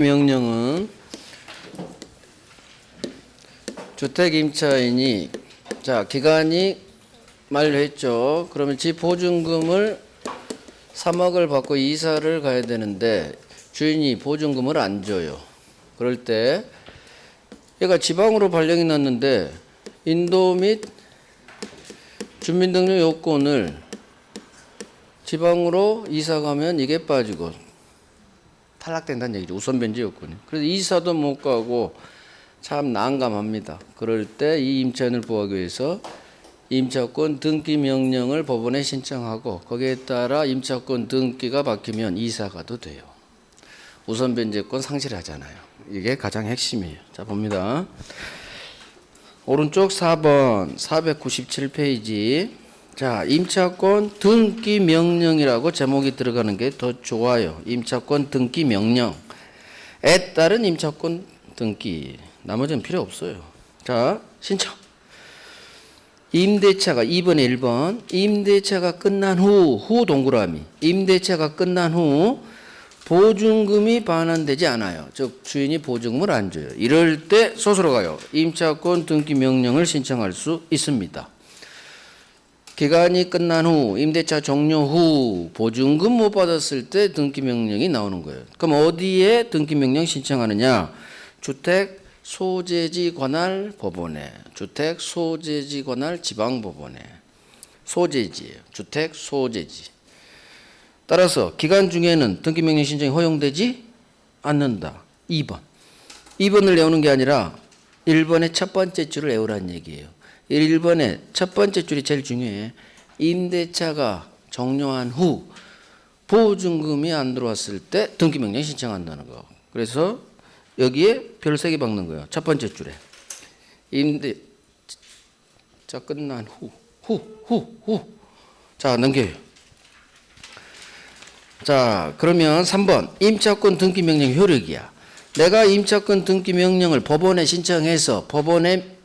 명령은 주택임차인이 기간이 만료했죠. 그러면 집 보증금을 3억을 받고 이사를 가야 되는데 주인이 보증금을 안 줘요. 그럴 때 얘가 지방으로 발령이 났는데 인도 및 주민등록 요건을 지방으로 이사 가면 이게 빠지고 탈락된다는 얘기죠. 우선 변제 요건이. 그래서 이사도 못 가고 참 난감합니다. 그럴 때 이 임차인을 보호하기 위해서 임차권 등기 명령을 법원에 신청하고 거기에 따라 임차권 등기가 바뀌면 이사 가도 돼요. 우선 변제권 상실하잖아요. 이게 가장 핵심이에요. 자, 봅니다. 오른쪽 4번 497페이지. 자, 임차권 등기 명령이라고 제목이 들어가는 게 더 좋아요. 임차권 등기 명령에 따른 임차권 등기. 나머지는 필요 없어요. 자, 신청. 임대차가 2번에 1번. 임대차가 끝난 후 동그라미. 임대차가 끝난 후 보증금이 반환되지 않아요. 즉 주인이 보증금을 안 줘요. 이럴 때 소수로 가요. 임차권 등기 명령을 신청할 수 있습니다. 기간이 끝난 후, 임대차 종료 후 보증금 못 받았을 때 등기 명령이 나오는 거예요. 그럼 어디에 등기 명령 신청하느냐? 주택 소재지 관할 법원에, 주택 소재지 관할 지방 법원에. 소재지예요. 주택 소재지. 따라서 기간 중에는 등기 명령 신청이 허용되지 않는다. 2번. 2번을 외우는 게 아니라 1번의 첫 번째 줄을 외우라는 얘기예요. 1번의 첫 번째 줄이 제일 중요해. 임대차가 종료한 후 보증금이 안 들어왔을 때 등기명령 신청한다는 거. 그래서 여기에 별 3개 박는 거예요. 첫 번째 줄에. 임대차 끝난 후. 자, 넘겨요. 자, 그러면 3번. 임차권 등기명령 효력이야. 내가 임차권 등기명령을 법원에 신청해서 법원에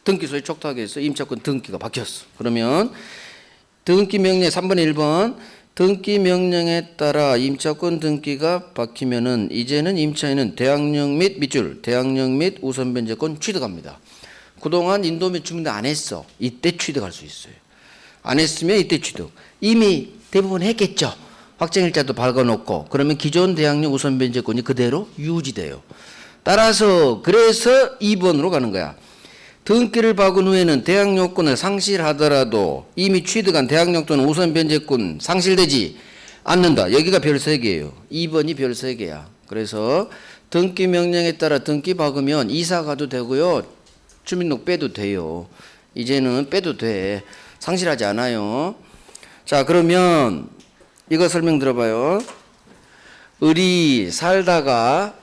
등기소에 촉탁해서 임차권 등기가 바뀌었어. 그러면 등기 명령 3번에 1번 등기 명령에 따라 임차권 등기가 바뀌면은 이제는 임차인은 대항력 및 밑줄, 대항력 및 우선 변제권 취득합니다. 그동안 인도 및 주민도 안 했어. 이때 취득할 수 있어요. 안 했으면 이때 취득. 이미 대부분 했겠죠. 확정일자도 박아놓고 그러면 기존 대항력 우선 변제권이 그대로 유지돼요. 따라서 그래서 2번으로 가는 거야. 등기를 박은 후에는 대항력권을 상실하더라도 이미 취득한 대항력 또는 우선 변제권 상실되지 않는다. 여기가 별 3개예요. 2번이 별 3개야. 그래서 등기 명령에 따라 등기 박으면 이사 가도 되고요. 주민등록 빼도 돼요. 이제는 빼도 돼. 상실하지 않아요. 자, 그러면 이거 설명 들어봐요. 을이 살다가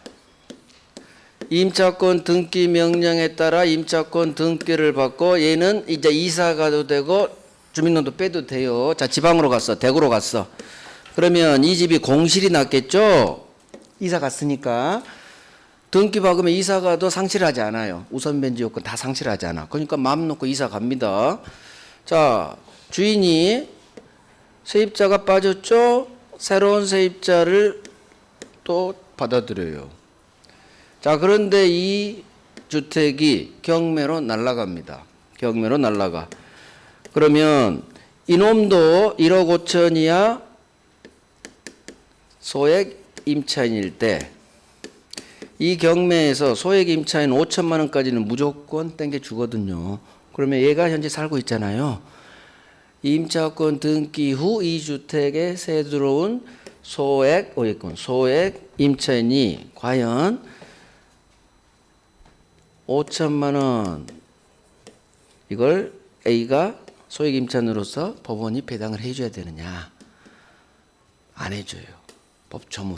임차권 등기 명령에 따라 임차권 등기를 받고 얘는 이제 이사 가도 되고 주민등록도 빼도 돼요. 자, 지방으로 갔어. 대구로 갔어. 그러면 이 집이 공실이 났겠죠? 이사 갔으니까. 등기 박으면 이사 가도 상실하지 않아요. 우선 변제 요건 다 상실하지 않아. 그러니까 마음 놓고 이사 갑니다. 자, 주인이 세입자가 빠졌죠? 새로운 세입자를 또 받아들여요. 자, 그런데 이 주택이 경매로 날아갑니다. 경매로 날아가. 그러면 이놈도 1억 5천이야 소액 임차인일 때 이 경매에서 소액 임차인 5천만 원까지는 무조건 땡겨주거든요. 그러면 얘가 현재 살고 있잖아요. 임차권 등기 후 이 주택에 새 들어온 소액 임차인이 과연 5천만 원 이걸 A가 소액 임차인으로서 법원이 배당을 해줘야 되느냐? 안 해줘요. 법조문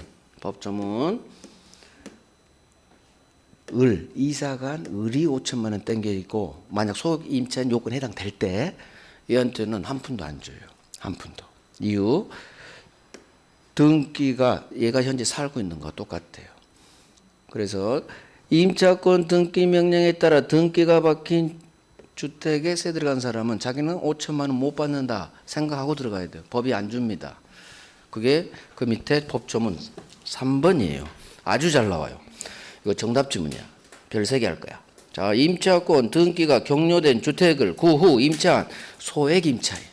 이사간 을이 5천만 원 땡겨 있고 만약 소액 임차인 요건에 해당될 때 얘한테는 한 푼도 안 줘요. 한 푼도. 이유 등기가 얘가 현재 살고 있는 거 똑같아요. 그래서 임차권 등기 명령에 따라 등기가 박힌 주택에 새 들어간 사람은 자기는 5천만 원 못 받는다 생각하고 들어가야 돼요. 법이 안 줍니다. 그게 그 밑에 법조문 3번이에요. 아주 잘 나와요. 이거 정답 지문이야. 별 3개 할 거야. 자, 임차권 등기가 격려된 주택을 구후 임차한 소액 임차인.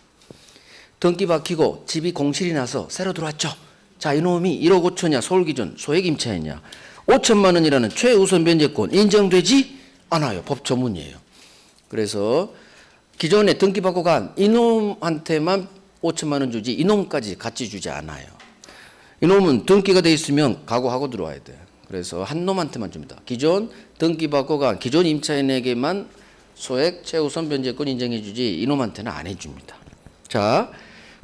등기 박히고 집이 공실이 나서 새로 들어왔죠. 자, 이놈이 1억 5천이야. 서울 기준 소액 임차인이야. 5천만 원이라는 최우선 변제권 인정되지 않아요. 법 조문이에요. 그래서 기존에 등기 받고 간 이놈한테만 5천만 원 주지 이놈까지 같이 주지 않아요. 이놈은 등기가 돼 있으면 각오하고 들어와야 돼. 그래서 한 놈한테만 줍니다. 기존 등기 받고 간 기존 임차인에게만 소액 최우선 변제권 인정해 주지 이놈한테는 안 해줍니다. 자,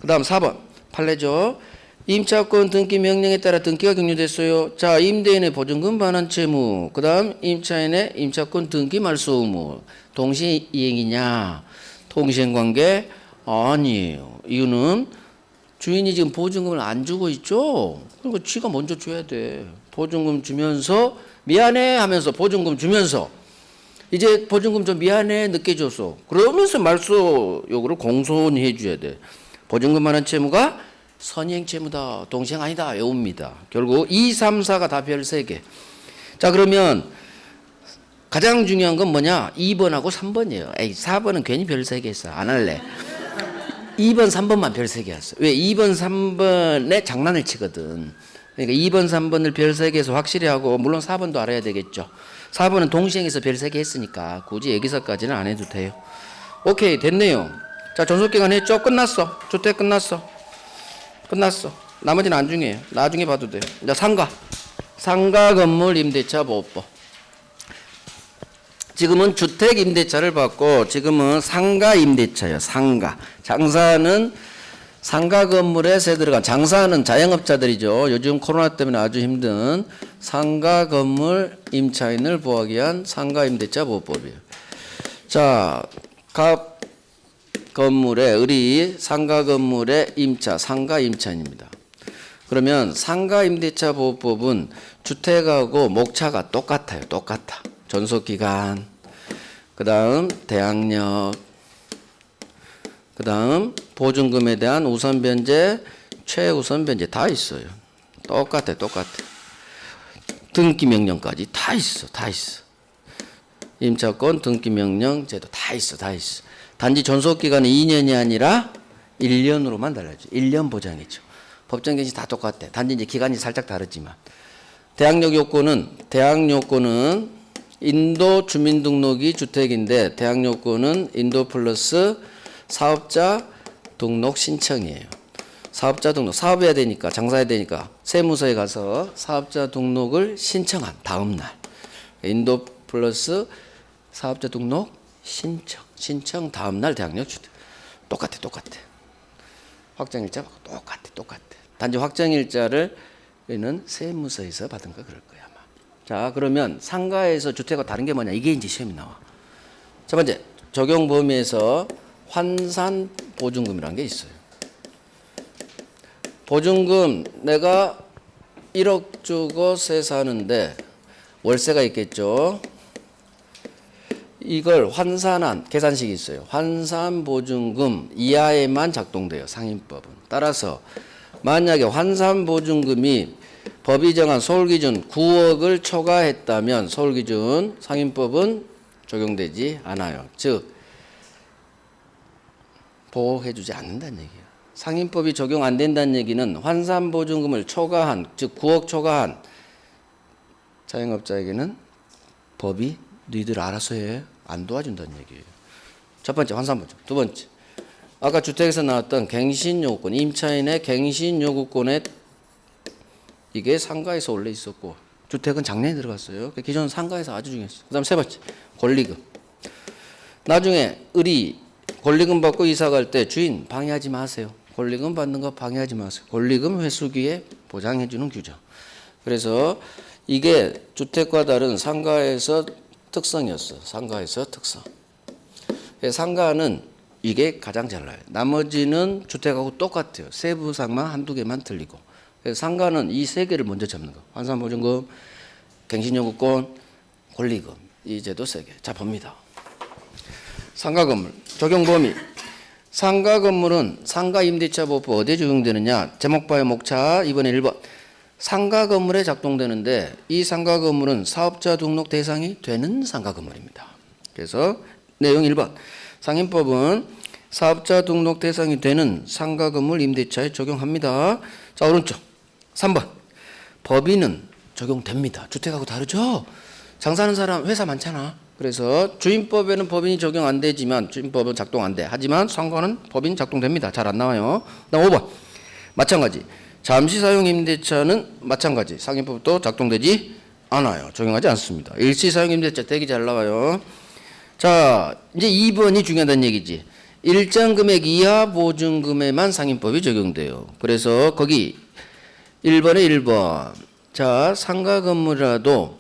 그 다음 4번 판례죠. 임차권 등기 명령에 따라 등기가 격려됐어요. 자, 임대인의 보증금 반환 채무, 그 다음 임차인의 임차권 등기 말소 의무, 동시 이행이냐? 통신관계 아니에요. 이유는 주인이 지금 보증금을 안 주고 있죠. 그러니까 지가 먼저 줘야 돼. 보증금 주면서 미안해 하면서 보증금 주면서 이제 보증금 좀 미안해 늦게 줬어. 그러면서 말소 요구를 공손히 해줘야 돼. 보증금 반환 채무가 선행 채무다. 동시행 아니다. 외웁니다. 결국 2, 3, 4가 다 별 3개. 자, 그러면 가장 중요한 건 뭐냐? 2번하고 3번이에요. 에이, 4번은 괜히 별 3개 했어. 안 할래. 2번, 3번만 별 3개 했어. 왜? 2번, 3번에 장난을 치거든. 그러니까 2번, 3번을 별 3개에서 확실히 하고, 물론 4번도 알아야 되겠죠. 4번은 동시행해서 별 3개 했으니까 굳이 여기서까지는 안 해도 돼요. 오케이, 됐네요. 자, 존속기간 했죠? 끝났어. 주택 끝났어. 끝났어. 나머지는 안 중요해요. 나중에 봐도 돼요. 자, 상가 건물 임대차 보호법. 지금은 주택 임대차를 받고 지금은 상가 임대차예요. 상가. 장사는 상가 건물에 세 들어간 장사하는 자영업자들이죠. 요즘 코로나 때문에 아주 힘든 상가 건물 임차인을 보호하기 위한 상가 임대차 보호법이에요. 자, 갑 건물의 을이 상가 건물의 임차, 상가 임차인입니다. 그러면 상가 임대차 보호법은 주택하고 목차가 똑같아요. 똑같아. 존속기간, 그 다음 대항력, 그 다음 보증금에 대한 우선 변제, 최우선 변제 다 있어요. 똑같아. 등기 명령까지 다 있어. 임차권 등기 명령 제도 다 있어. 단지 존속기간은 2년이 아니라 1년으로만 달라져. 1년 보장이죠. 법정견시 다 똑같아. 단지 이제 기간이 살짝 다르지만. 대항력 요건은 인도 주민등록이 주택인데 대항력 요건은 인도 플러스 사업자 등록 신청이에요. 사업자 등록, 사업해야 되니까, 장사해야 되니까 세무서에 가서 사업자 등록을 신청한 다음 날. 인도 플러스 사업자 등록 신청 다음 날 대항력 주택. 똑같아. 확정일자 똑같아. 단지 확정일자를 우리는 세무서에서 받은 거 그럴 거야 아마. 자, 그러면 상가에서 주택과 다른 게 뭐냐? 이게 이제 시험이 나와. 첫 번째, 적용 범위에서 환산 보증금이라는 게 있어요. 보증금 내가 1억 주고 세 사는데 월세가 있겠죠. 이걸 환산한 계산식이 있어요. 환산 보증금 이하에만 작동돼요. 상인법은. 따라서 만약에 환산 보증금이 법이 정한 서울기준 9억을 초과했다면 서울기준 상인법은 적용되지 않아요. 즉 보호해주지 않는다는 얘기예요. 상인법이 적용 안 된다는 얘기는 환산 보증금을 초과한, 즉 9억 초과한 자영업자에게는 법이 너희들 알아서 해. 안 도와준다는 얘기예요. 첫 번째 환산 보증. 두 번째, 아까 주택에서 나왔던 갱신요구권, 임차인의 갱신요구권에 이게 상가에서 원래 있었고 주택은 작년에 들어갔어요. 기존 상가에서 아주 중요했어요. 그 다음 세 번째, 권리금. 나중에 을이 권리금 받고 이사 갈 때 주인 방해하지 마세요. 권리금 받는 거 방해하지 마세요. 권리금 회수기에 보장해주는 규정. 그래서 이게 주택과 다른 상가에서 특성이었어. 상가에서 특성. 상가는 이게 가장 잘 나요. 나머지는 주택하고 똑같아요. 세부상만 한두 개만 틀리고. 그래서 상가는 이 세 개를 먼저 잡는 거. 환산보증금, 갱신요구권, 권리금. 이 제도 세 개. 자, 봅니다. 상가 건물 적용 범위. 상가 건물은 상가 임대차 보호법 어디에 적용되느냐? 제목 봐요. 목차. 이번에 1번. 상가 건물에 작동되는데 이 상가 건물은 사업자 등록 대상이 되는 상가 건물입니다. 그래서 내용 1번 상임법은 사업자 등록 대상이 되는 상가 건물 임대차에 적용합니다. 자, 오른쪽 3번 법인은 적용됩니다. 주택하고 다르죠? 장사하는 사람 회사 많잖아. 그래서 주임법에는 법인이 적용 안 되지만 주임법은 작동 안 돼. 하지만 상가는 법인 작동됩니다. 잘 안 나와요. 그다음 5번 마찬가지 잠시 사용 임대차는 마찬가지 상임법도 작동되지 않아요. 적용하지 않습니다. 일시 사용 임대차 되게 잘 나와요. 자, 이제 2번이 중요하다는 얘기지. 일정 금액 이하 보증금에만 상임법이 적용돼요. 그래서 거기 1번에 1번. 자, 상가 건물이라도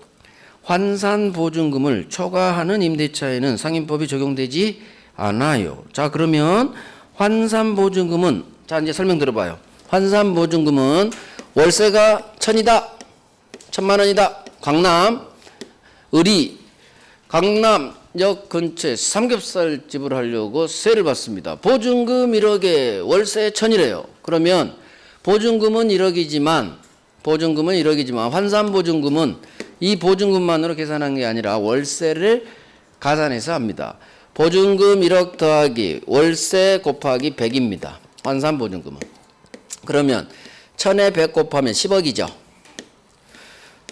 환산 보증금을 초과하는 임대차에는 상임법이 적용되지 않아요. 자, 그러면 환산 보증금은 자, 이제 설명 들어봐요. 환산 보증금은 월세가 1,000이다. 1,000만 원이다. 강남 을이 강남역 근처에 삼겹살 집을 하려고 세를 받습니다. 보증금 1억에 월세 1,000이래요. 그러면 보증금은 1억이지만 환산 보증금은 이 보증금만으로 계산한 게 아니라 월세를 가산해서 합니다. 보증금 1억 더하기 월세 곱하기 100입니다. 환산 보증금은. 그러면 1,000에 100 곱하면 10억이죠.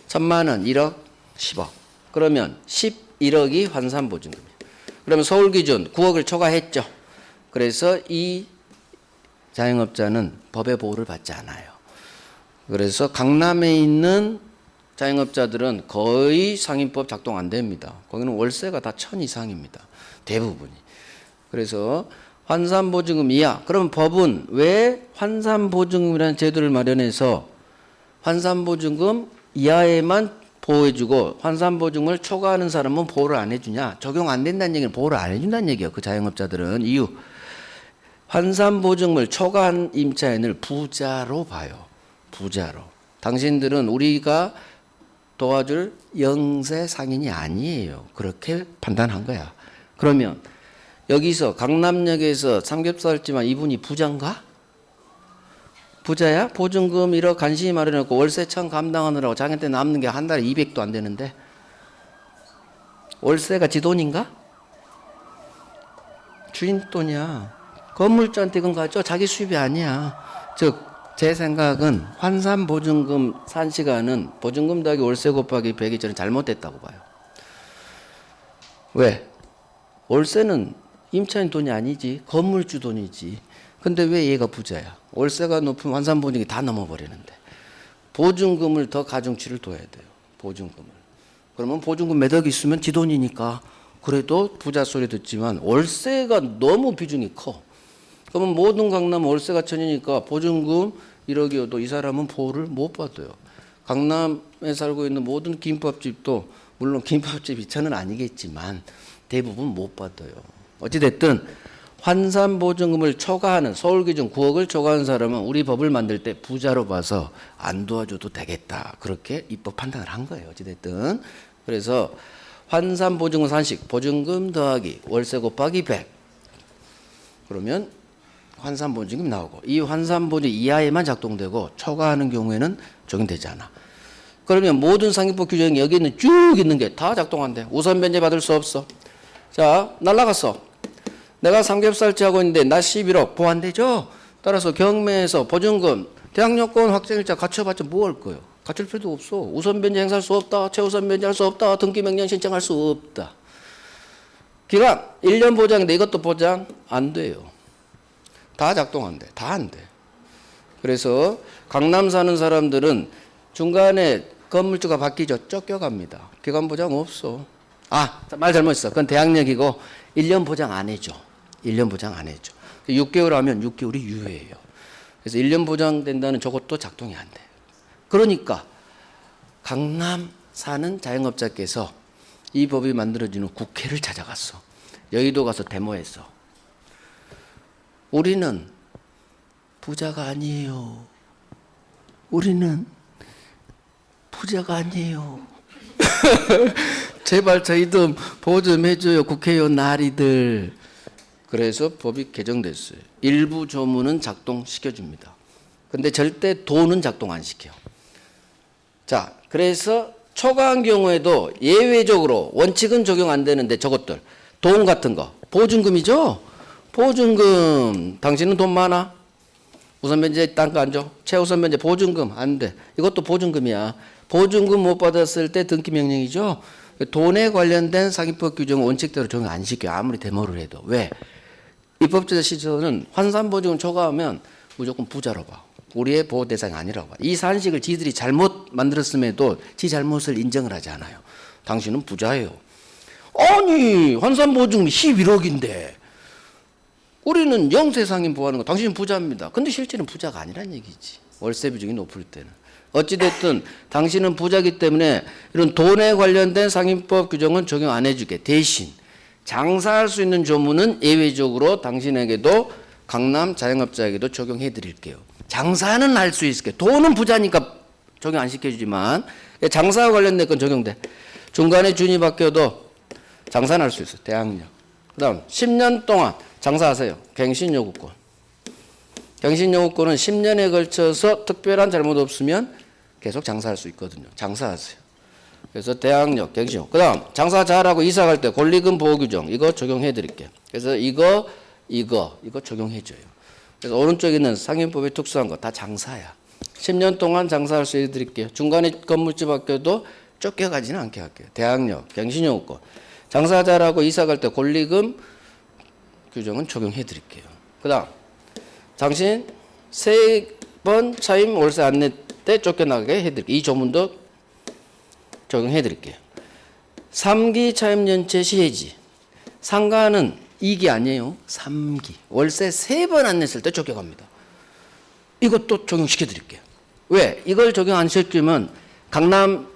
1,000만 원 1억 10억. 그러면 11억이 환산 보증금이에요. 그러면 서울 기준 9억을 초과했죠. 그래서 이 자영업자는 법의 보호를 받지 않아요. 그래서 강남에 있는 자영업자들은 거의 상임법 작동 안 됩니다. 거기는 월세가 다 1,000 이상입니다. 대부분이. 그래서 환산보증금 이하. 그럼 법은 왜 환산보증금이라는 제도를 마련해서 환산보증금 이하에만 보호해주고 환산보증금을 초과하는 사람은 보호를 안 해주냐? 적용 안 된다는 얘기는 보호를 안 해준다는 얘기예요. 그 자영업자들은. 이유. 환산보증금을 초과한 임차인을 부자로 봐요. 부자로. 당신들은 우리가 도와줄 영세 상인이 아니에요. 그렇게 판단한 거야. 그러면 여기서 강남역에서 삼겹살집만 이분이 부자인가? 부자야? 보증금 1억 간신히 마련해놓고 월세 1,000 감당하느라고 자기한테 남는 게 한 달에 200도 안 되는데 월세가 지 돈인가? 주인 돈이야. 건물주한테 그건 가죠. 자기 수입이 아니야. 즉 제 생각은 환산 보증금 산 시간은 보증금 더하기 월세 곱하기 100이 저는 잘못됐다고 봐요. 왜? 월세는 임차인 돈이 아니지. 건물주 돈이지. 근데 왜 얘가 부자야? 월세가 높으면 환산 보증금이 다 넘어버리는데. 보증금을 더 가중치를 둬야 돼요. 보증금을. 그러면 보증금 몇 억 있으면 지 돈이니까 그래도 부자 소리 듣지만 월세가 너무 비중이 커. 그러면 모든 강남 월세가 1,000이니까 보증금 1억이어도 이 사람은 보호를 못 받아요. 강남에 살고 있는 모든 김밥집도 물론 김밥집 2,000은 아니겠지만 대부분 못 받아요. 어찌됐든 환산보증금을 초과하는 서울기준 9억을 초과하는 사람은 우리 법을 만들 때 부자로 봐서 안 도와줘도 되겠다. 그렇게 입법 판단을 한 거예요. 어찌됐든. 그래서 환산보증금 산식 보증금 더하기 월세 곱하기 100 그러면 환산보증금이 나오고 이 환산보증금 이하에만 작동되고 초과하는 경우에는 적용되지 않아. 그러면 모든 상임법 규정이 여기 있는 쭉 있는 게 다 작동한대. 우선 변제 받을 수 없어. 자, 날라갔어. 내가 삼겹살집 하고 있는데 나 11억 보완되죠? 따라서 경매에서 보증금 대항력권 확정일자 갖춰봤자 뭐 할 거예요? 갖출 필요도 없어. 우선 변제 행사할 수 없다. 최우선 변제할 수 없다. 등기 명령 신청할 수 없다. 기간 1년 보장인데 이것도 보장 안 돼요. 다 작동한대. 다 안 돼. 그래서 강남 사는 사람들은 중간에 건물주가 바뀌죠. 쫓겨갑니다. 기간 보장 없어. 말 잘못했어. 그건 대항력이고 1년 보장 안 해줘. 1년 보장 안 해줘. 6개월 하면 6개월이 유예예요. 그래서 1년 보장된다는 저것도 작동이 안 돼. 그러니까 강남 사는 자영업자께서 이 법이 만들어지는 국회를 찾아갔어. 여의도 가서 데모했어. 우리는 부자가 아니에요. 우리는 부자가 아니에요. 제발 저희 좀 보호 좀 해줘요. 국회의원 나리들. 그래서 법이 개정됐어요. 일부 조문은 작동시켜줍니다. 근데 절대 도는 작동 안 시켜. 자, 그래서 초과한 경우에도 예외적으로 원칙은 적용 안 되는데 저것들 돈 같은 거 보증금이죠. 보증금 당신은 돈 많아? 우선 면제 딴 거 안 줘? 최우선 면제 보증금 안 돼. 이것도 보증금이야. 보증금 못 받았을 때 등기 명령이죠. 돈에 관련된 상위법 규정 원칙대로 적용 안 시켜요. 아무리 데모를 해도. 왜? 입법자 시절은 환산보증을 초과하면 무조건 부자로 봐. 우리의 보호 대상이 아니라고 봐. 이 산식을 지들이 잘못 만들었음에도 지 잘못을 인정을 하지 않아요. 당신은 부자예요. 아니 환산보증이 11억인데 우리는 영세상인 보호하는 거 당신은 부자입니다. 근데 실제는 부자가 아니란 얘기지. 월세 비중이 높을 때는. 어찌됐든 당신은 부자기 때문에 이런 돈에 관련된 상인법 규정은 적용 안 해주게. 대신 장사할 수 있는 조문은 예외적으로 당신에게도 강남 자영업자에게도 적용해 드릴게요. 장사는 할 수 있을게. 돈은 부자니까 적용 안 시켜주지만 장사와 관련된 건 적용돼. 중간에 주인이 바뀌어도 장사는 할 수 있어요. 대항력. 그 다음 10년 동안 장사하세요. 갱신요구권. 갱신요구권은 10년에 걸쳐서 특별한 잘못 없으면 계속 장사할 수 있거든요. 장사하세요. 그래서 대항력, 갱신요구. 그 다음 장사 잘하고 이사 갈 때 권리금 보호규정 이거 적용해 드릴게요. 그래서 이거 적용해줘요. 그래서 오른쪽에 있는 상인법에 특수한 거 다 장사야. 10년 동안 장사할 수 있드릴게요. 중간에 건물주 바뀌어도 쫓겨가지는 않게 할게요. 대항력, 갱신요구권. 장사 잘하고 이사 갈 때 권리금 규정은 적용해 드릴게요. 그 다음 당신 3번 차임 월세 안 낼 때 쫓겨나게 해드릴게요. 이 조문도 적용해 드릴게요. 3기 차임 연체 시해지. 상가는 2기 아니에요. 3기. 월세 3번 안 냈을 때 쫓겨갑니다. 이것도 적용시켜 드릴게요. 왜? 이걸 적용 안 시키면 강남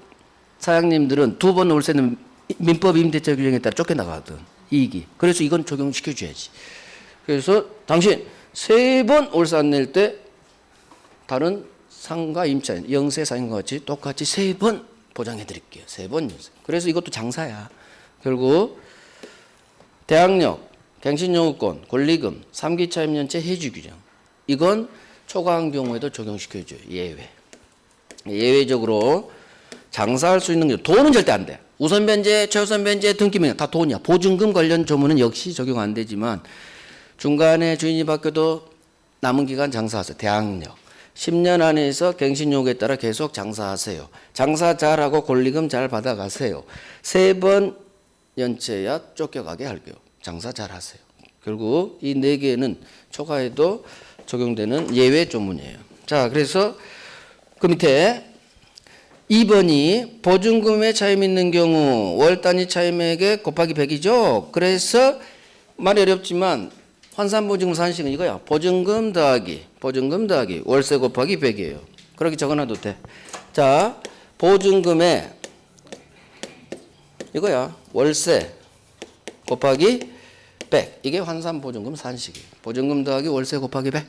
사장님들은 2번 월세는 민법 임대차 규정에 따라 쫓겨나가거든. 2기. 그래서 이건 적용시켜 줘야지. 그래서 당신 3번 월세 안 낼 때 다른 상가 임차 영세 사인과 같이 똑같이 3번 보장해 드릴게요. 3번 연세. 그래서 이것도 장사야. 결국 대항력, 갱신요구권, 권리금, 3기 차임 연체 해지 규정. 이건 초과한 경우에도 적용시켜 줘요. 예외. 예외적으로 장사할 수 있는 게 돈은 절대 안 돼. 우선 변제, 최우선 변제, 등기명 다 돈이야. 보증금 관련 조문은 역시 적용 안 되지만 중간에 주인이 바뀌어도 남은 기간 장사하세요. 대항력. 10년 안에서 갱신 요구에 따라 계속 장사하세요. 장사 잘하고 권리금 잘 받아가세요. 3번 연체야 쫓겨가게 할게요. 장사 잘하세요. 결국 이 4개는 초과해도 적용되는 예외 조문이에요. 자, 그래서 그 밑에 2번이 보증금에 차임 있는 경우 월 단위 차임액에 곱하기 100이죠. 그래서 말이 어렵지만 환산보증금 산식은 이거야. 보증금 더하기 월세 곱하기 100이에요. 그렇게 적어놔도 돼. 자, 보증금에 이거야. 월세 곱하기 100. 이게 환산보증금 산식이에요. 보증금 더하기 월세 곱하기 100.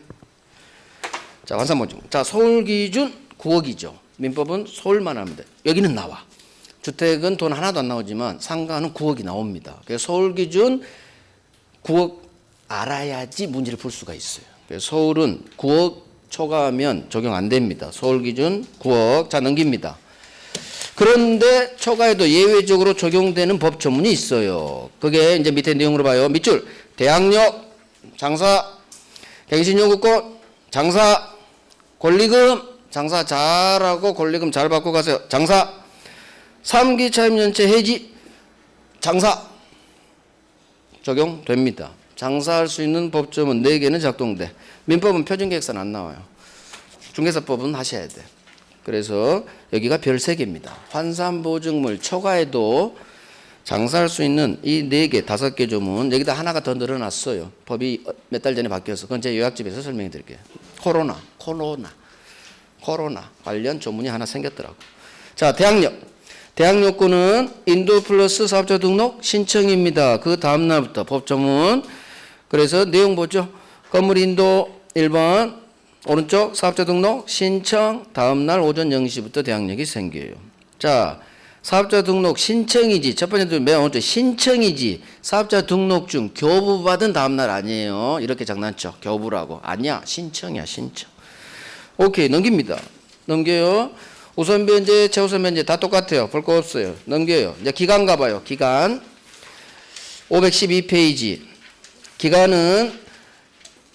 자, 환산보증금. 자, 서울 기준 9억이죠. 민법은 서울만 하면 돼. 여기는 나와. 주택은 돈 하나도 안 나오지만 상가는 9억이 나옵니다. 그래서 서울 기준 9억 알아야지 문제를 풀 수가 있어요. 그래서 서울은 9억 초과하면 적용 안 됩니다. 서울 기준 9억. 자, 넘깁니다. 그런데 초과에도 예외적으로 적용되는 법 조문이 있어요. 그게 이제 밑에 내용으로 봐요. 밑줄 대항력, 장사, 갱신요구권, 장사, 권리금, 장사 잘하고 권리금 잘 받고 가세요. 장사, 3기 차임연체 해지, 장사 적용됩니다. 장사할 수 있는 법조문 4개는 작동돼. 민법은 표준계획서는 안 나와요. 중개사법은 하셔야 돼. 그래서 여기가 별 3개입니다. 환산보증물 초과에도 장사할 수 있는 이 4개, 5개 조문. 여기다 하나가 더 늘어났어요. 법이 몇 달 전에 바뀌어서. 그건 제 요약집에서 설명해 드릴게요. 코로나 관련 조문이 하나 생겼더라고. 자, 대항력권은 인도 플러스 사업자 등록 신청입니다. 그 다음 날부터 법조문. 그래서 내용 보죠. 건물 인도 1번 오른쪽 사업자 등록 신청 다음 날 오전 0시부터 대항력이 생겨요. 자, 사업자 등록 신청이지. 첫 번째 맨 오른쪽 신청이지. 사업자 등록 중 교부 받은 다음 날 아니에요. 이렇게 장난쳐. 교부라고. 아니야. 신청이야. 신청. 오케이. 넘깁니다. 넘겨요. 우선 변제, 최우선 변제 다 똑같아요. 볼 거 없어요. 넘겨요. 이제 기간 가봐요. 기간 512페이지. 기간은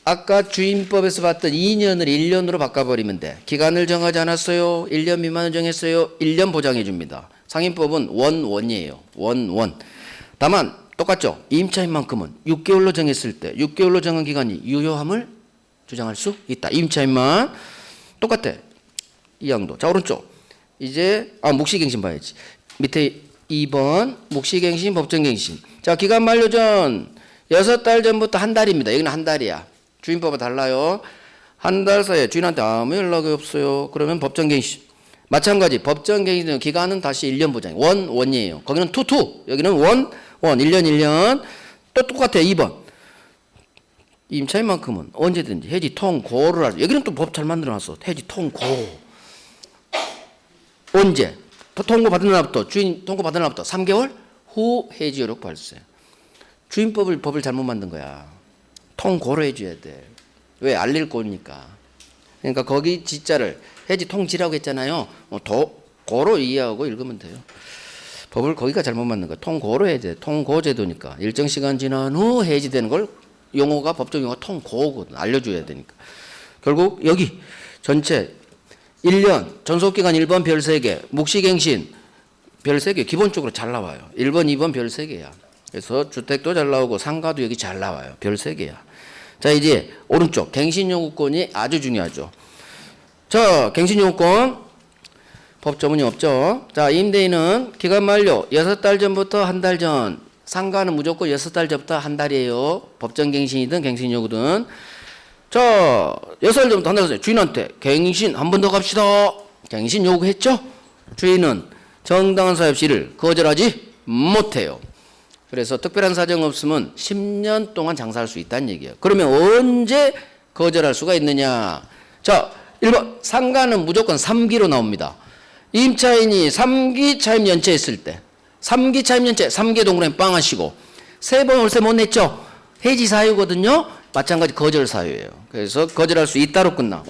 아까 주임법에서 봤던 2년을 1년으로 바꿔버리면 돼. 기간을 정하지 않았어요. 1년 미만을 정했어요. 1년 보장해 줍니다. 상임법은 원이에요. 원. 다만 똑같죠. 임차인만큼은 6개월로 정했을 때 6개월로 정한 기간이 유효함을 주장할 수 있다. 임차인만 똑같아. 이 양도. 자, 오른쪽. 이제 묵시갱신 봐야지. 밑에 2번 묵시갱신, 법정갱신. 자, 기간 만료 전 6달 전부터 한 달입니다. 여기는 한 달이야. 주임법과 달라요. 한 달 사이에 주인한테 아무 연락이 없어요. 그러면 법정갱신. 마찬가지 법정갱신 기간은 다시 1년 보장. 원이에요. 거기는 투. 여기는 원 1년. 또 똑같아요. 2번. 임차인만큼은 언제든지 해지 통고를 하죠. 여기는 또 법 잘 만들어놨어. 해지 통고. 언제? 통고 받은 날부터 주인 통고 받은 날부터 3개월 후 해지 여력 발생. 법을 잘못 만든 거야. 통고로 해줘야 돼. 왜? 알릴 거니까. 그러니까 거기 지자를 해지 통지라고 했잖아요. 고로 이해하고 읽으면 돼요. 법을 거기가 잘못 만든 거야. 통고로 해야 돼. 통고제도니까. 일정 시간 지난 후 해지되는 걸 용어가 법적 용어가 통고거든. 알려줘야 되니까. 결국 여기 전체 1년 전속기간 1번 별 3개 묵시갱신 별 3개 기본적으로 잘 나와요. 1번 2번 별 3개야. 그래서 주택도 잘 나오고 상가도 여기 잘 나와요. 별 3개야. 자, 이제 오른쪽 갱신요구권이 아주 중요하죠. 자, 갱신요구권 법조문이 없죠. 자, 임대인은 기간 만료 6달 전부터 한 달 전, 상가는 무조건 6달 전부터 한 달이에요. 법정갱신이든 갱신요구든. 자, 6달 전부터 한 달 전에 주인한테 갱신 한 번 더 갑시다. 갱신 요구했죠. 주인은 정당한 사유 시를 거절하지 못해요. 그래서 특별한 사정 없으면 10년 동안 장사할 수 있다는 얘기예요. 그러면 언제 거절할 수가 있느냐? 자, 1번 상가는 무조건 3기로 나옵니다. 임차인이 3기 차임 연체했을 때 3기 차임 연체 3개 동그라미 빵 하시고 3번 월세 못 냈죠? 해지 사유거든요. 마찬가지 거절 사유예요. 그래서 거절할 수 있다로 끝나.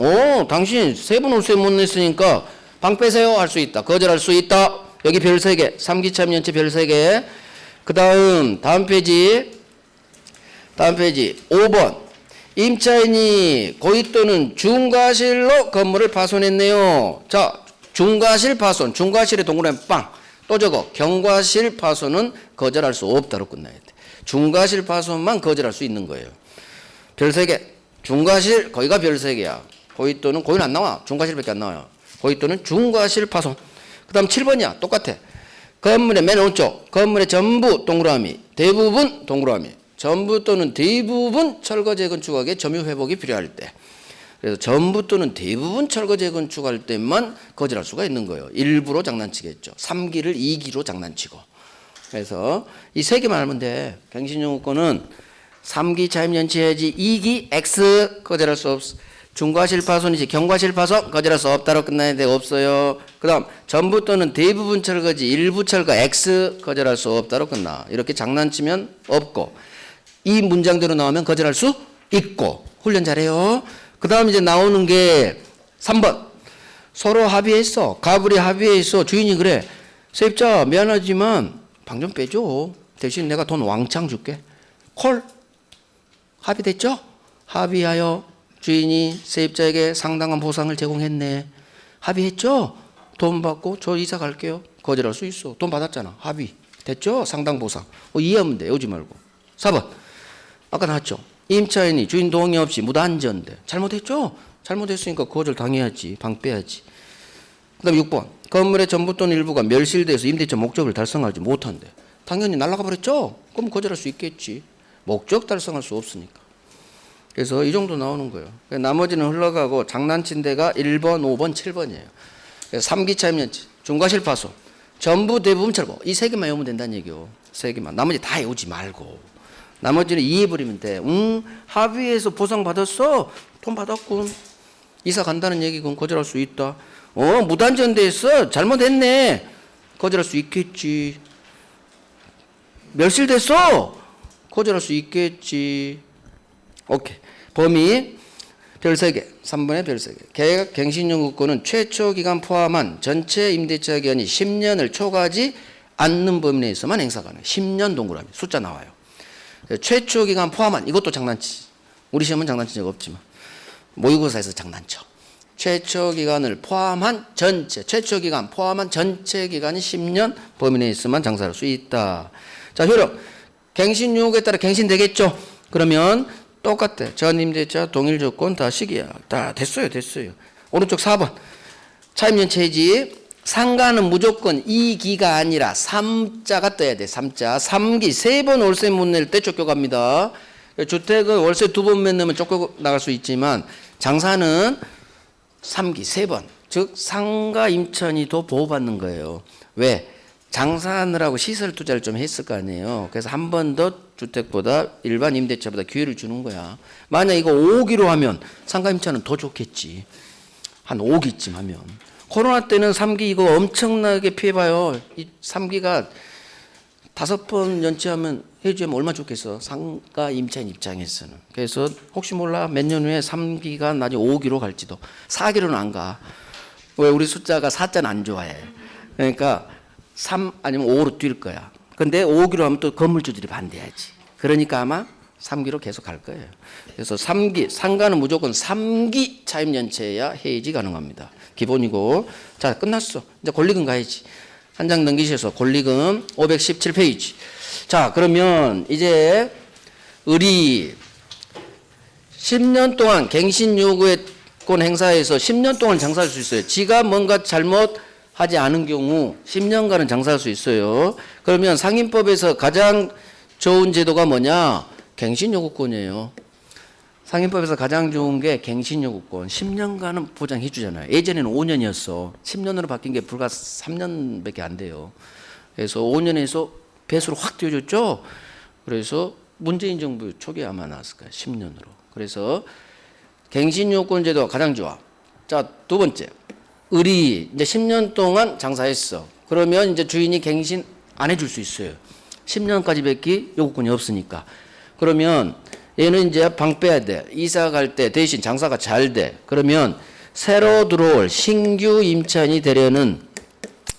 당신 3번 월세 못 냈으니까 방 빼세요 할 수 있다. 거절할 수 있다. 여기 별 3개 3기 차임 연체 별 3개. 그 다음 페이지 5번 임차인이 고의 또는 중과실로 건물을 파손했네요. 자, 중과실 파손, 중과실에 동그라미 빵. 또 적어 경과실 파손은 거절할 수 없다로 끝나야 돼. 중과실 파손만 거절할 수 있는 거예요. 별 3개 중과실 거기가 별 3개야. 고의 또는 고의는 안 나와. 중과실밖에 안 나와요. 고의 또는 중과실 파손. 그 다음 7번이야. 똑같아. 건물의 맨 오른쪽 건물의 전부 동그라미 대부분 동그라미 전부 또는 대부분 철거 재건축하기에 점유 회복이 필요할 때 그래서 전부 또는 대부분 철거 재건축할 때만 거절할 수가 있는 거예요. 일부러 장난치겠죠. 3기를 2기로 장난치고. 그래서 이 3개만 알면 돼. 갱신요구권은 3기 차임 연체해지 2기 X 거절할 수 없어. 중과실 파손이지 경과실 파손 거절할 수 없다로 끝나야 돼. 없어요. 그 다음 전부 또는 대부분 철거지 일부 철거 X 거절할 수 없다로 끝나. 이렇게 장난치면 없고 이 문장대로 나오면 거절할 수 있고. 훈련 잘해요. 그 다음 이제 나오는 게 3번 서로 합의했어. 가불이 합의했어. 주인이 그래 세입자 미안하지만 방 좀 빼줘. 대신 내가 돈 왕창 줄게. 콜 합의됐죠? 합의하여 주인이 세입자에게 상당한 보상을 제공했네. 합의했죠? 돈 받고 저 이사 갈게요. 거절할 수 있어. 돈 받았잖아. 합의. 됐죠? 상당 보상. 이해하면 돼. 오지 말고. 4번. 아까 나왔죠? 임차인이 주인 동의 없이 무단전대. 잘못했죠? 잘못했으니까 거절 당해야지. 방 빼야지. 그 다음 6번. 건물의 전부 또는 일부가 멸실돼서 임대차 목적을 달성하지 못한대. 당연히 날아가 버렸죠? 그럼 거절할 수 있겠지. 목적 달성할 수 없으니까. 그래서 이 정도 나오는 거예요. 나머지는 흘러가고 장난친 데가 1번, 5번, 7번이에요. 3기 차임 연체, 중과실 파손, 전부 대부분 철거. 이 3개만 외우면 된다는 얘기요. 3개만. 나머지 다 외우지 말고. 나머지는 이해해버리면 돼. 합의해서 보상 받았어? 돈 받았군. 이사 간다는 얘기군. 거절할 수 있다. 무단전대했어? 잘못했네. 거절할 수 있겠지. 멸실됐어? 거절할 수 있겠지. 오케이. 범위 별 3개, 3번에 별 3개. 계약 갱신 요구권은 최초 기간 포함한 전체 임대차 기간이 10년을 초과하지 않는 범위 내에서만 행사 가능해. 10년 동그라미 숫자 나와요. 최초 기간 포함한 이것도 장난치지. 우리 시험은 장난친 적 없지만 모의고사에서 장난쳐. 최초 기간을 포함한 전체, 최초 기간 포함한 전체 기간이 10년 범위 내에 있으면 장사할 수 있다. 자, 효력. 갱신 요구에 따라 갱신되겠죠? 그러면 똑같아. 전 임대차 동일 조건 다 시기야. 다 됐어요. 오른쪽 4번. 차임연체이지. 상가는 무조건 2기가 아니라 3자가 떠야 돼. 3자. 3기 3번 월세 못 낼 때 쫓겨갑니다. 주택은 월세 2번 못 내면 쫓겨 나갈 수 있지만 장사는 3기 3번. 즉 상가 임차인이 더 보호받는 거예요. 왜? 장사하느라고 시설 투자를 좀 했을 거 아니에요. 그래서 한 번 더 주택보다 일반 임대차보다 기회를 주는 거야. 만약 이거 5기로 하면 상가 임차는 더 좋겠지. 한 5기쯤 하면. 코로나 때는 3기 이거 엄청나게 피해봐요. 이 3기가 5번 연체하면 해주면 얼마나 좋겠어. 상가 임차인 입장에서는. 그래서 혹시 몰라 몇 년 후에 3기가 나중에 5기로 갈지도. 4기로는 안 가. 왜? 우리 숫자가 4자는 안 좋아해. 그러니까 3 아니면 5로 뛸 거야. 근데 5기로 하면 또 건물주들이 반대하지. 그러니까 아마 3기로 계속 갈 거예요. 그래서 3기, 상가는 무조건 3기 차임연체해야 해지 가능합니다. 기본이고. 자, 끝났어. 이제 권리금 가야지. 한 장 넘기셔서 권리금 517페이지. 자, 그러면 이제 을이 10년 동안 갱신 요구권 행사해서 10년 동안 장사할 수 있어요. 지가 뭔가 잘못하지 않은 경우 10년간은 장사할 수 있어요. 그러면 상인법에서 가장 좋은 제도가 뭐냐? 갱신 요구권이에요. 상인법에서 가장 좋은 게 갱신 요구권. 10년간은 보장해 주잖아요. 예전에는 5년이었어. 10년으로 바뀐 게 불과 3년밖에 안 돼요. 그래서 5년에서 배수로 확 뛰어줬죠. 그래서 문재인 정부 초기에 아마 나왔을 거예요. 10년으로. 그래서 갱신 요구권 제도가 가장 좋아. 자, 두 번째. 을이 이제 10년 동안 장사했어. 그러면 이제 주인이 갱신 안 해줄 수 있어요. 10년까지밖에 요구권이 없으니까. 그러면 얘는 이제 방 빼야 돼. 이사 갈 때 대신 장사가 잘 돼. 그러면 새로 들어올 신규 임차인이 되려는,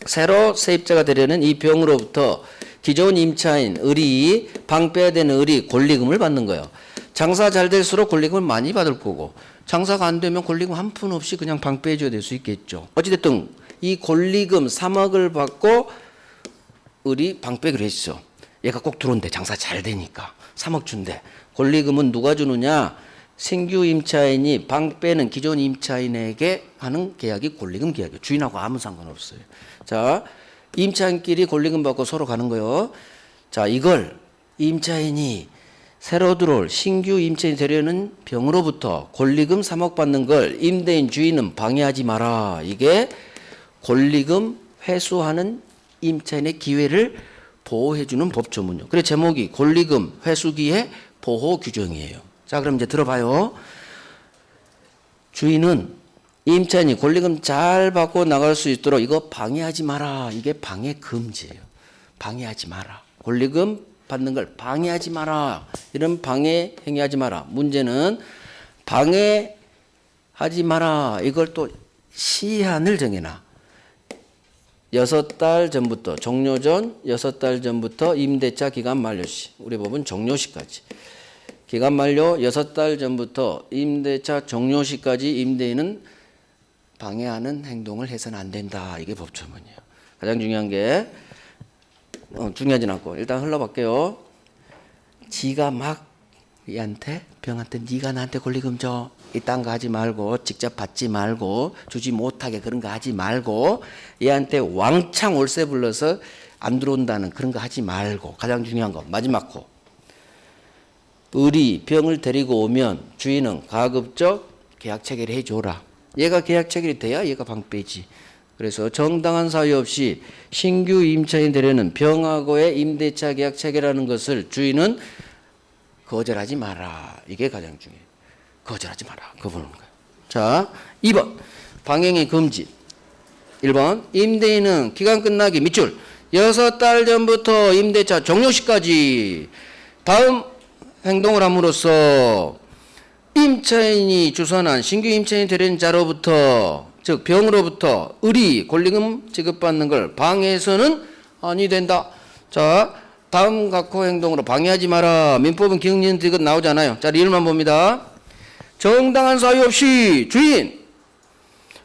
새로 세입자가 되려는 이 병으로부터 기존 임차인 을이, 방 빼야 되는 을이 권리금을 받는 거예요. 장사 잘 될수록 권리금을 많이 받을 거고, 장사가 안 되면 권리금 한 푼 없이 그냥 방 빼줘야 될 수 있겠죠. 어찌됐든 이 권리금 3억을 받고 을이 방 빼기로 했어. 얘가 꼭 들어온대. 장사 잘 되니까 3억 준대. 권리금은 누가 주느냐? 신규 임차인이 방 빼는 기존 임차인에게 하는 계약이 권리금 계약이에요. 주인하고 아무 상관없어요. 자, 임차인끼리 권리금 받고 서로 가는 거요. 자, 이걸 임차인이 새로 들어올 신규 임차인이 되려는 병으로부터 권리금 3억 받는 걸 임대인 주인은 방해하지 마라. 이게 권리금 회수하는 임차인의 기회를 보호해주는 법조문이요. 그래 제목이 권리금 회수기의 보호 규정이에요. 자, 그럼 이제 들어봐요. 주인은 임차인이 권리금 잘 받고 나갈 수 있도록 이거 방해하지 마라. 이게 방해 금지예요. 방해하지 마라. 권리금 받는 걸 방해하지 마라. 이런 방해 행위하지 마라. 문제는 방해하지 마라. 이걸 또 시한을 정해놔. 6달 전부터, 종료 전 6달 전부터 임대차 기간 만료시. 우리 법은 종료시까지. 기간 만료 6달 전부터 임대차 종료시까지 임대인은 방해하는 행동을 해서는 안 된다. 이게 법조문이에요. 가장 중요한 게 중요하진 않고 일단 흘러볼게요. 지가 막 얘한테 병한테 네가 나한테 권리금 줘. 이딴 거 하지 말고 직접 받지 말고 주지 못하게 그런 거 하지 말고 얘한테 왕창 월세 불러서 안 들어온다는 그런 거 하지 말고 가장 중요한 거 마지막 코. 을이 병을 데리고 오면 주인은 가급적 계약 체결을 해줘라. 얘가 계약 체결이 돼야 얘가 방 빼지. 그래서 정당한 사유 없이 신규 임차인 되려는 병하고의 임대차 계약 체결하는 것을 주인은 거절하지 마라. 이게 가장 중요해요. 거절하지 마라. 그거 보는 거예요. 자, 2번 방행의 금지. 1번 임대인은 기간 끝나기 밑줄 6달 전부터 임대차 종료시까지 다음 행동을 함으로써 임차인이 주선한 신규 임차인이 되는 자로부터 즉 병으로부터 의리 권리금 지급받는 걸 방해해서는 아니 된다. 자, 다음 각호 행동으로 방해하지 마라. 민법은 기흥리은 디귿 나오잖아요. 자, 리을만 봅니다. 정당한 사유 없이 주인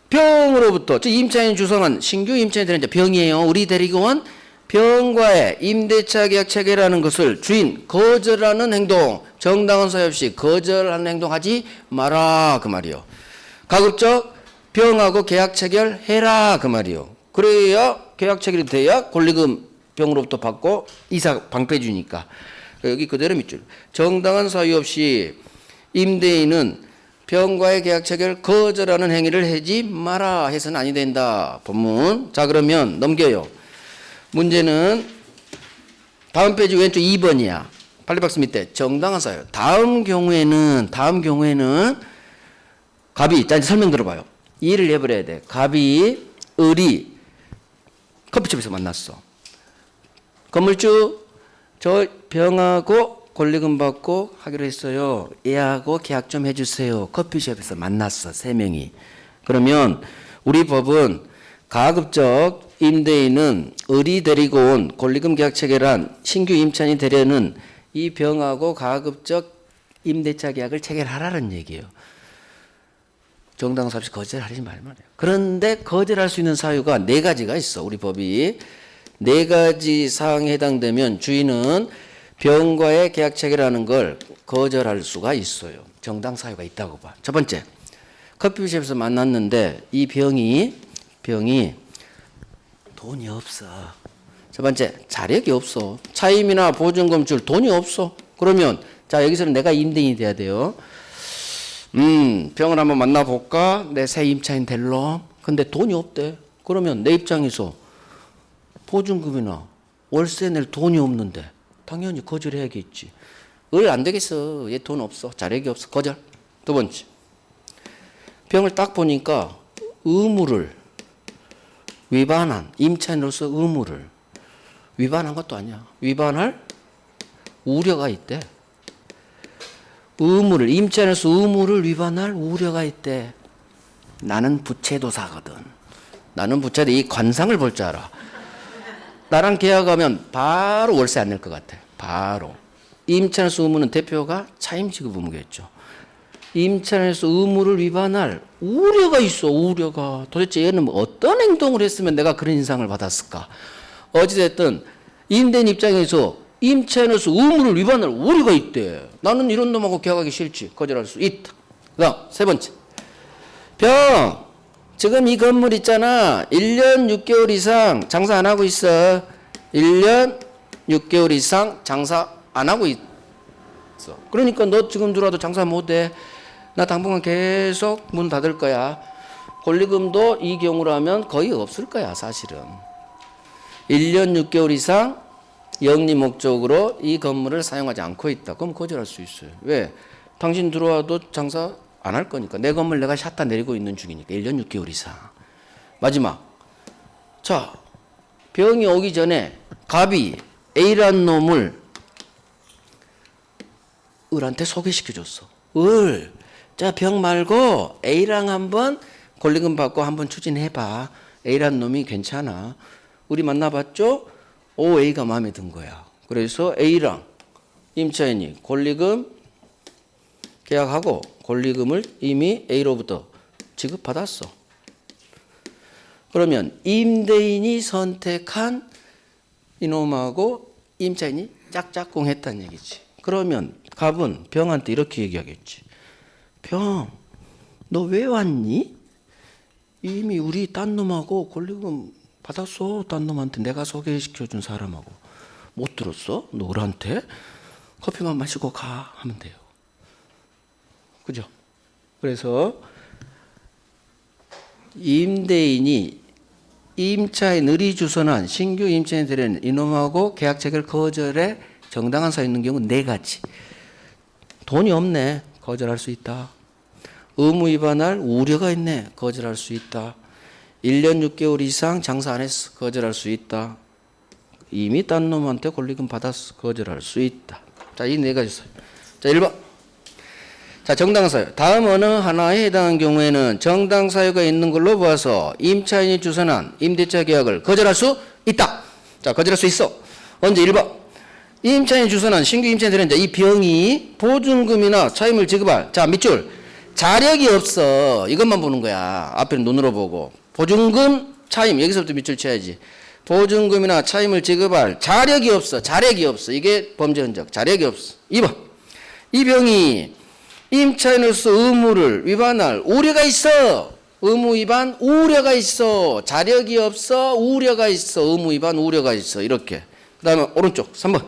병으로부터 즉 임차인 주선한 신규 임차인이 되는 자 병이에요. 우리 대리공원 병과의 임대차 계약 체결하는 것을 주인 거절하는 행동, 정당한 사유 없이 거절하는 행동 하지 마라 그 말이요. 가급적 병하고 계약 체결해라 그 말이요. 그래야 계약 체결이 돼야 권리금 병으로부터 받고 이사 방패 주니까 여기 그대로 밑줄. 정당한 사유 없이 임대인은 병과의 계약 체결 거절하는 행위를 하지 마라 해서는 아니 된다. 본문. 자, 그러면 넘겨요. 문제는 다음 페이지 왼쪽 2번이야. 팔리박스 밑에 정당한 사유. 다음 경우에는 갑이, 자 이제 설명 들어봐요. 이해를 해버려야 돼. 갑이 을이 커피숍에서 만났어. 건물주 저 병하고 권리금 받고 하기로 했어요. 얘하고 계약 좀 해주세요. 커피숍에서 만났어. 3명이. 그러면 우리 법은 가급적 임대인은 을이 데리고 온 권리금 계약 체결한 신규 임차인이 되려는 이 병하고 가급적 임대차 계약을 체결하라는 얘기예요. 정당한 사유 없이 거절하지 말말이에요. 그런데 거절할 수 있는 사유가 4가지가 있어. 우리 법이 4가지 사항에 해당되면 주인은 병과의 계약 체결하는 걸 거절할 수가 있어요. 정당 사유가 있다고 봐. 첫 번째, 커피숍에서 만났는데 이 병이 돈이 없어. 첫 번째, 자력이 없어. 차임이나 보증금 줄 돈이 없어. 그러면 자 여기서는 내가 임대인이 돼야 돼요. 병을 한번 만나볼까? 내 새 임차인 될 놈. 근데 돈이 없대. 그러면 내 입장에서 보증금이나 월세 낼 돈이 없는데 당연히 거절해야겠지. 안 되겠어. 얘 돈 없어. 자력이 없어. 거절. 두 번째, 병을 딱 보니까 의무를 위반한 임차인으로서 의무를 위반한 것도 아니야. 위반할 우려가 있대. 임차인으로서 의무를 위반할 우려가 있대. 나는 부채도사거든. 나는 부채도 이 관상을 볼 줄 알아. 나랑 계약하면 바로 월세 안 낼 것 같아. 바로. 임차인으로서 의무는 대표가 차임 지급 의무겠죠. 임차인으로서 의무를 위반할 우려가 있어. 우려가. 도대체 얘는 어떤 행동을 했으면 내가 그런 인상을 받았을까. 어찌됐든 임대인 입장에서 임차인으로서 의무를 위반할 우려가 있대. 나는 이런 놈하고 계약하기 싫지. 거절할 수 있다. 그다음 세 번째, 병 지금 이 건물 있잖아. 1년 6개월 이상 장사 안 하고 있어. 1년 6개월 이상 장사 안 하고 있어. 그러니까 너 지금 들어와도 장사 못해. 나 당분간 계속 문 닫을 거야. 권리금도 이 경우라면 거의 없을 거야 사실은. 1년 6개월 이상 영리 목적으로 이 건물을 사용하지 않고 있다. 그럼 거절할 수 있어요. 왜? 당신 들어와도 장사 안 할 거니까. 내 건물 내가 샷다 내리고 있는 중이니까. 1년 6개월 이상. 마지막. 자, 병이 오기 전에 갑이 A라는 놈을 을한테 소개시켜줬어. 자, 병 말고 A랑 한번 권리금 받고 한번 추진해봐. A라는 놈이 괜찮아. 우리 만나봤죠? A가 마음에 든 거야. 그래서 A랑 임차인이 권리금 계약하고 권리금을 이미 A로부터 지급받았어. 그러면 임대인이 선택한 이놈하고 임차인이 짝짝꿍 했다는 얘기지. 그러면 갑은 병한테 이렇게 얘기하겠지. 병, 너 왜 왔니? 이미 우리 딴 놈하고 권리금 받았어. 딴 놈한테 내가 소개시켜준 사람하고. 못 들었어? 너한테? 커피만 마시고 가 하면 돼요. 그죠? 그래서 임대인이 임차인 을이 주선한 신규 임차인이 되려는 이놈하고 계약 체결 거절에 정당한 사유 있는 경우는 4가지. 돈이 없네. 거절할 수 있다. 의무 위반할 우려가 있네. 거절할 수 있다. 1년 6개월 이상 장사 안 했어. 거절할 수 있다. 이미 딴 놈한테 권리금 받았어. 거절할 수 있다. 자, 이 4가지 있어요. 자, 1번. 자, 정당사유. 다음 어느 하나에 해당하는 경우에는 정당사유가 있는 걸로 보아서 임차인이 주선한 임대차 계약을 거절할 수 있다. 자, 거절할 수 있어. 언제? 1번. 임차인이 주선한 신규 임차인이 들은 이 병이 보증금이나 차임을 지급할. 자, 밑줄. 자력이 없어. 이것만 보는 거야. 앞에는 눈으로 보고. 보증금, 차임. 여기서부터 밑줄 쳐야지. 보증금이나 차임을 지급할 자력이 없어. 자력이 없어. 이게 범죄 흔적. 자력이 없어. 2번. 이 병이 임차인으로서 의무를 위반할 우려가 있어. 의무 위반 우려가 있어. 자력이 없어. 우려가 있어. 의무 위반 우려가 있어. 이렇게. 그 다음에 오른쪽 3번.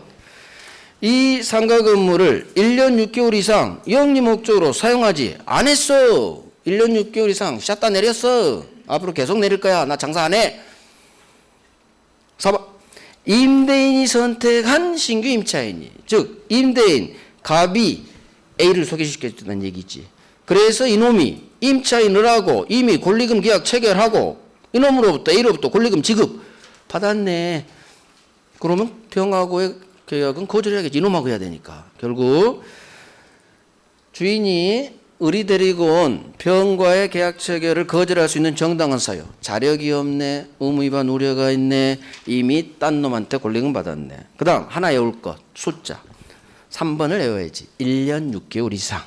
이 상가 건물을 1년 6개월 이상 영리 목적으로 사용하지 안 했어. 1년 6개월 이상 샷다 내렸어. 앞으로 계속 내릴 거야. 나 장사 안 해. 4번. 임대인이 선택한 신규 임차인이. 즉 임대인 갑이 A를 소개시켜준다는 얘기지. 그래서 이놈이 임차인을 하고 이미 권리금 계약 체결하고 이놈으로부터 A로부터 권리금 지급 받았네. 그러면 병하고의 계약은 거절해야겠지. 이놈하고 해야 되니까. 결국 주인이 의리 데리고 온 병과의 계약 체결을 거절할 수 있는 정당한 사유. 자력이 없네. 의무 위반 우려가 있네. 이미 딴 놈한테 권리금 받았네. 그 다음 하나 외울 것. 숫자. 3번을 외워야지. 1년 6개월 이상.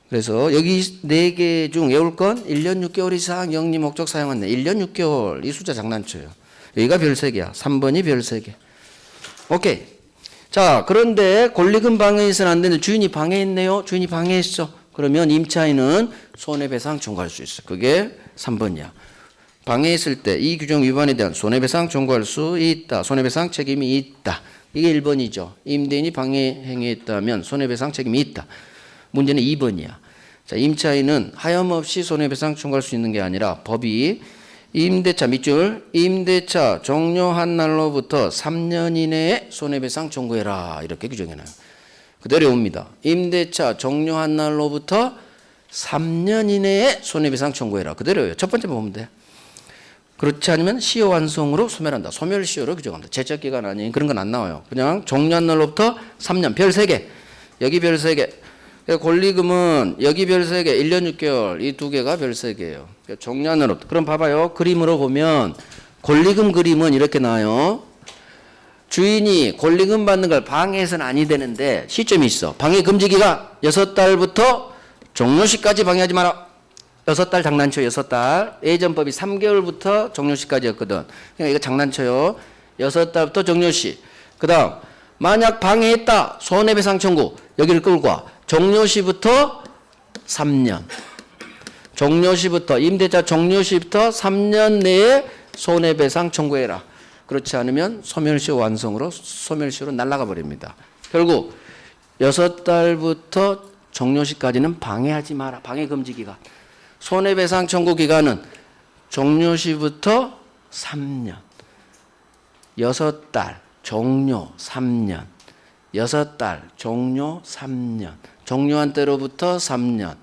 그래서 여기 4개 중 외울 건 1년 6개월 이상 영리 목적 사용한 네. 1년 6개월. 이 숫자 장난쳐요. 여기가 별 3개야. 3번이 별 3개. 오케이. 자, 그런데 권리금 방해해서는 안 되는데 주인이 방해했네요. 주인이 방해했어. 그러면 임차인은 손해배상 청구할 수 있어. 그게 3번이야. 방해했을 때 이 규정 위반에 대한 손해배상 청구할 수 있다. 손해배상 책임이 있다. 이게 1번이죠. 임대인이 방해 행위했다면 손해배상 책임이 있다. 문제는 2번이야. 자, 임차인은 하염없이 손해배상 청구할 수 있는 게 아니라 법이 임대차 밑줄 임대차 종료한 날로부터 3년 이내에 손해배상 청구해라 이렇게 규정해놔요. 그대로 옵니다. 임대차 종료한 날로부터 3년 이내에 손해배상 청구해라. 그대로예요. 첫 번째 보면 돼. 그렇지 않으면 시효 완성으로 소멸한다. 소멸시효로 규정합니다. 제적기간 아닌 그런 건 안 나와요. 그냥 종료한 날로부터 3년 별 3개 여기 별 3개 권리금은 여기 별 3개 1년 6개월 이 2개가 별 3개예요. 종료한 날로부터. 그럼 봐봐요. 그림으로 보면 권리금 그림은 이렇게 나와요. 주인이 권리금 받는 걸 방해해서는 아니 되는데 시점이 있어. 방해 금지기간 6달부터 종료시까지 방해하지 마라. 6달 장난쳐. 6달. 예전법이 3개월부터 종료시까지였거든. 그러니까 이거 장난쳐요. 6달부터 종료시. 그 다음 만약 방해했다. 손해배상 청구. 여기를 끌고 와. 종료시부터 3년. 종료시부터 임대차 종료시부터 3년 내에 손해배상 청구해라. 그렇지 않으면 소멸시효 완성으로 소멸시효로 날아가 버립니다. 결국 6달부터 종료시까지는 방해하지 마라. 방해금지기간. 손해배상 청구 기간은 종료시부터 3년. 6달 종료 3년. 6달 종료 3년. 종료한 때로부터 3년.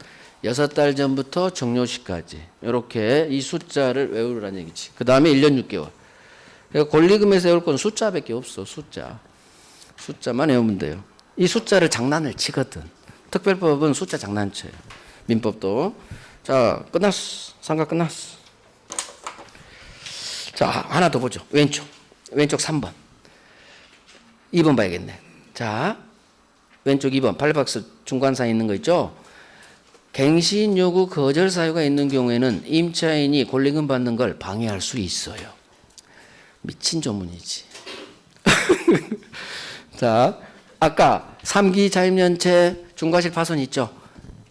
6달 전부터 종료시까지. 이렇게 이 숫자를 외우라는 얘기지. 그 다음에 1년 6개월. 권리금에서 외울 건 숫자밖에 없어. 숫자만 외우면 돼요. 이 숫자를 장난을 치거든. 특별법은 숫자 장난쳐요. 민법도. 자, 끝났어. 상가 끝났어. 자, 하나 더 보죠. 왼쪽 3번. 2번 봐야겠네. 자, 왼쪽 2번 8박스 중간사에 있는 거 있죠. 갱신 요구 거절 사유가 있는 경우에는 임차인이 권리금 받는 걸 방해할 수 있어요. 미친 조문이지. 자, 아까 3기 자임연체 중과실 파손 있죠.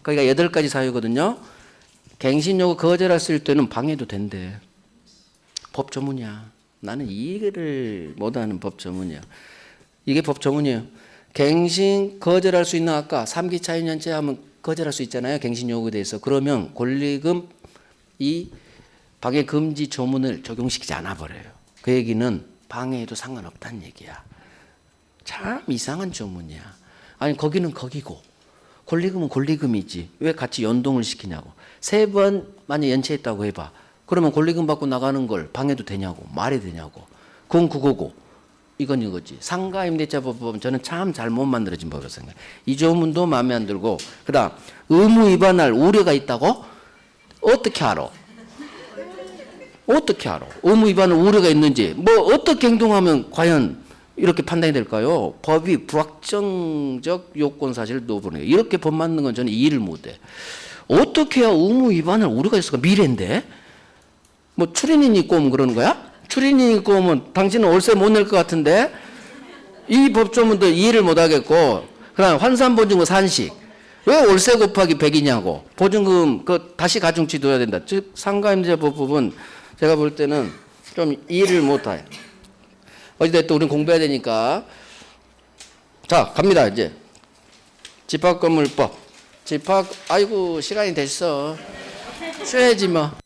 거기가 8가지 사유거든요. 갱신 요구 거절했을 때는 방해도 된대. 법 조문이야. 나는 이해를 못하는 법 조문이야. 이게 법 조문이에요. 갱신 거절할 수 있는 아까 3기 자임연체 하면 거절할 수 있잖아요. 갱신 요구에 대해서. 그러면 권리금 이 방해 금지 조문을 적용시키지 않아 버려요. 그 얘기는 방해해도 상관없다는 얘기야. 참 이상한 조문이야. 아니 거기는 거기고 권리금은 권리금이지. 왜 같이 연동을 시키냐고. 3번 만약 연체했다고 해봐. 그러면 권리금 받고 나가는 걸 방해도 되냐고. 말이 되냐고. 그건 그거고 이건 이거지. 상가임대차법은 저는 참 잘못 만들어진 법이라고 생각해요. 이 조문도 마음에 안 들고, 그다음 의무 위반할 우려가 있다고? 어떻게 알아? 어떻게 알아? 의무 위반할 우려가 있는지 뭐 어떻게 행동하면 과연 이렇게 판단이 될까요? 법이 불확정적 요건 사실을 넣어보는 거예요. 이렇게 법 만드는 건 저는 이해를 못해. 어떻게 해야 의무 위반할 우려가 있을까? 미래인데 뭐 출인인 있고 오면 그러는 거야? 출인인 있고 오면 당신은 월세 못 낼 것 같은데 이 법조문도 이해를 못 하겠고, 그다음 환산보증금 산식 왜 월세 곱하기 100이냐고, 보증금 그 다시 가중치 둬야 된다. 즉 상가임대차법은 제가 볼 때는 좀 이해를 못 해. 어찌됐든 우리는 공부해야 되니까. 자, 갑니다. 이제 집합건물법. 아이고 시간이 됐어. 쉬어야지 뭐.